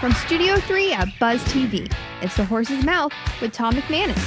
From Studio 3 at Buzz TV, it's The Horse's Mouth with Tom McManus.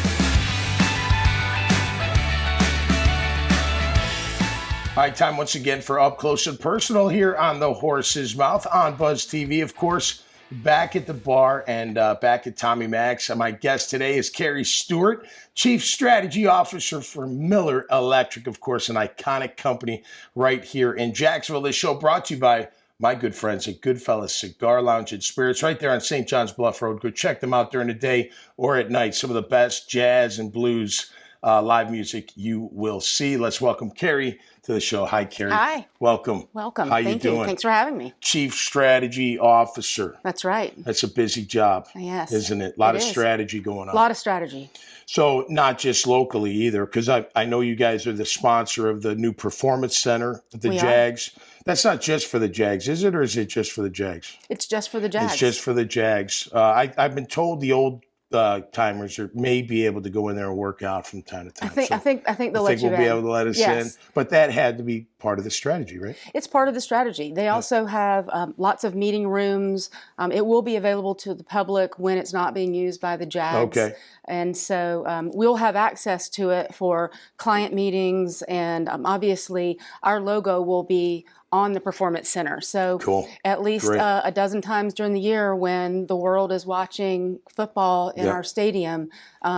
All right, time once again for Up Close and Personal here on The Horse's Mouth on Buzz TV. Of course, back at the bar and back at Tommy Max. My guest today is Kerri Stewart, Chief Strategy Officer for Miller Electric, of course, an iconic company right here in Jacksonville. This show brought to you by my good friends at Goodfellas Cigar Lounge and Spirits right there on St. John's Bluff Road. Go check them out during the day or at night. Some of the best jazz and blues live music you will see. Let's welcome Kerri to the show. Hi, Kerri. Hi. Welcome. Welcome. How Thank you doing? Thanks for having me. Chief Strategy Officer. That's right. That's a busy job. Yes. Isn't it? A lot of is. strategy going on. A lot of strategy. So not just locally either, because I know you guys are the sponsor of the new Performance Center at the We Jags. That's not just for the Jags, is it? Or is it just for the Jags? It's just for the Jags. It's just for the Jags. I've been told the old timers may be able to go in there and work out from time to time. I think they'll let you we'll in. be able to let us in. But that had to be part of the strategy, right? It's part of the strategy. They also have lots of meeting rooms. It will be available to the public when it's not being used by the Jags. Okay. And so we'll have access to it for client meetings. And obviously, our logo will be on the Performance Center. So Cool. at least a dozen times during the year when the world is watching football in our stadium,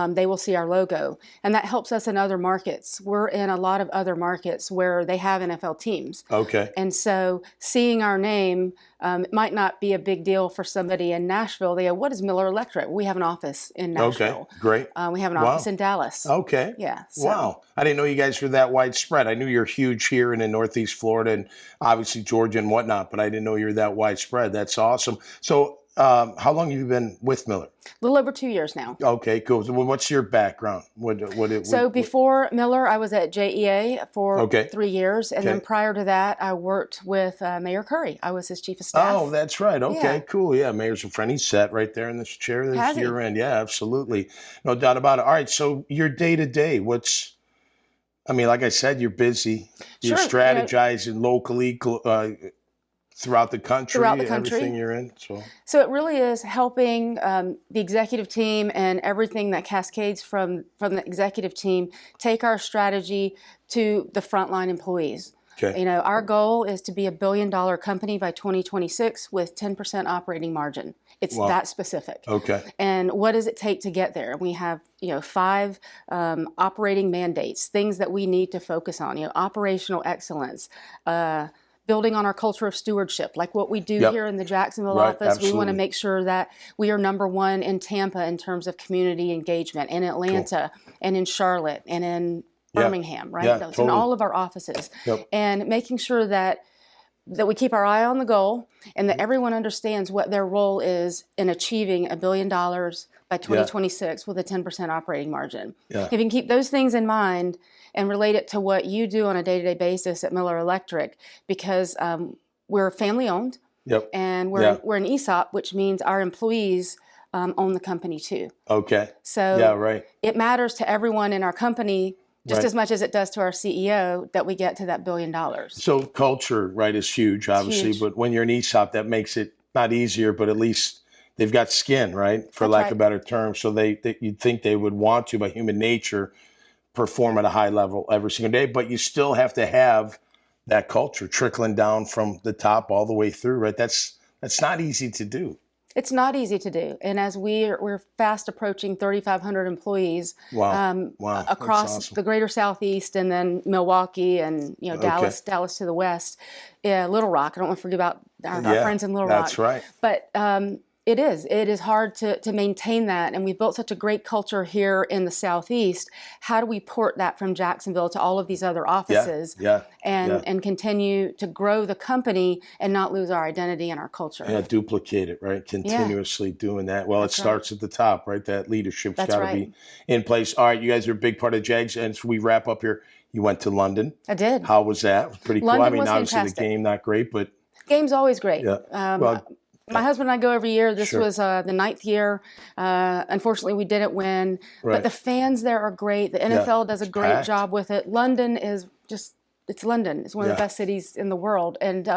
they will see our logo. And that helps us in other markets. We're in a lot of other markets where they have NFL teams. Okay. And so seeing our name, it might not be a big deal for somebody in Nashville. They go, what is Miller Electric? We have an office in Nashville. Okay, great. We have an office in Dallas. Okay. Yeah. So. Wow. I didn't know you guys were that widespread. I knew you're huge here and in Northeast Florida and obviously Georgia and whatnot, but I didn't know you were that widespread. That's awesome. So how long have you been with Miller? A little over 2 years now. Okay, cool. So what's your background? Before Miller, I was at JEA for 3 years. And then Okay. prior to that, I worked with Mayor Curry. I was his chief of staff. Oh, that's right. Okay, Yeah. Cool. Yeah, Mayor's a friend. He sat right there in this chair Has this he? year end. Yeah, absolutely. No doubt about it. All right, so your day-to-day, like I said, you're busy. You're Sure, strategizing locally throughout the country, everything you're in. So it really is helping the executive team and everything that cascades from the executive team take our strategy to the frontline employees. Okay. Our goal is to be $1 billion company by 2026 with 10% operating margin. It's that specific. Okay. And what does it take to get there? We have, 5 operating mandates, things that we need to focus on. Operational excellence, building on our culture of stewardship, like what we do here in the Jacksonville office. Absolutely. We want to make sure that we are number one in Tampa in terms of community engagement, in Atlanta, and in Charlotte, and in Birmingham, right? Yeah, Those, totally. in all of our offices. Yep. And making sure that we keep our eye on the goal and that everyone understands what their role is in achieving $1 billion by 2026 with a 10% operating margin. Yeah. If you can keep those things in mind and relate it to what you do on a day-to-day basis at Miller Electric, because we're family-owned and we're an ESOP, which means our employees own the company too. Okay. So it matters to everyone in our company just as much as it does to our CEO that we get to that $1 billion. So culture, is huge, obviously. huge. But when you're an ESOP, that makes it not easier, but at least they've got skin, right? For That's lack right. of a better term. So you'd think they would want to, by human nature, perform at a high level every single day. But you still have to have that culture trickling down from the top all the way through, right? That's not easy to do. It's not easy to do. And as we're fast approaching 3,500 employees across the greater Southeast and then Milwaukee and Dallas to the west, Little Rock. I don't want to forget about our friends in Little Rock. That's right. But it is hard to maintain that. And we've built such a great culture here in the Southeast. How do we port that from Jacksonville to all of these other offices and continue to grow the company and not lose our identity and our culture? Yeah, duplicate it, right? Continuously doing that. Well, it starts at the top, right? That leadership's got to be in place. All right, you guys are a big part of Jags. And as we wrap up here, you went to London. I did. How was that? It was pretty cool. London was obviously fantastic. The game, not great, but... Game's always great. Yeah. My husband and I go every year. This was the 9th year. Unfortunately, we didn't win. Right. But the fans there are great. The NFL does a great job with it. London is it's London. It's one of the best cities in the world. And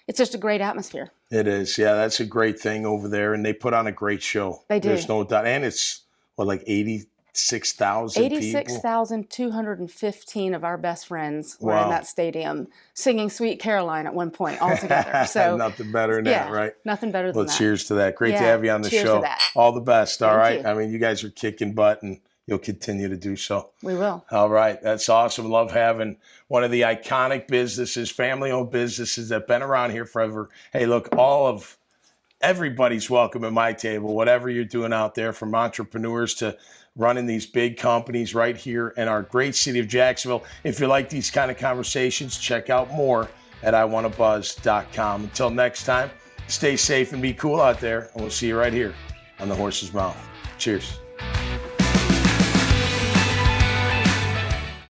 it's just a great atmosphere. It is. Yeah, that's a great thing over there. And they put on a great show. They do. There's no doubt. And it's, like 86,000 people? 86,215 of our best friends were in that stadium singing Sweet Caroline at one point all together. So nothing better than that, right? Nothing better than that. Well, cheers to that. Great to have you on the cheers show. To that. All the best. All right. Thank you. I mean, you guys are kicking butt and you'll continue to do so. We will. All right. That's awesome. Love having one of the iconic businesses, family-owned businesses that have been around here forever. Hey, look, everybody's welcome at my table, whatever you're doing out there, from entrepreneurs to running these big companies right here in our great city of Jacksonville. If you like these kind of conversations, check out more at iwantabuzz.com. Until next time, stay safe and be cool out there, and we'll see you right here on The Horse's Mouth. Cheers.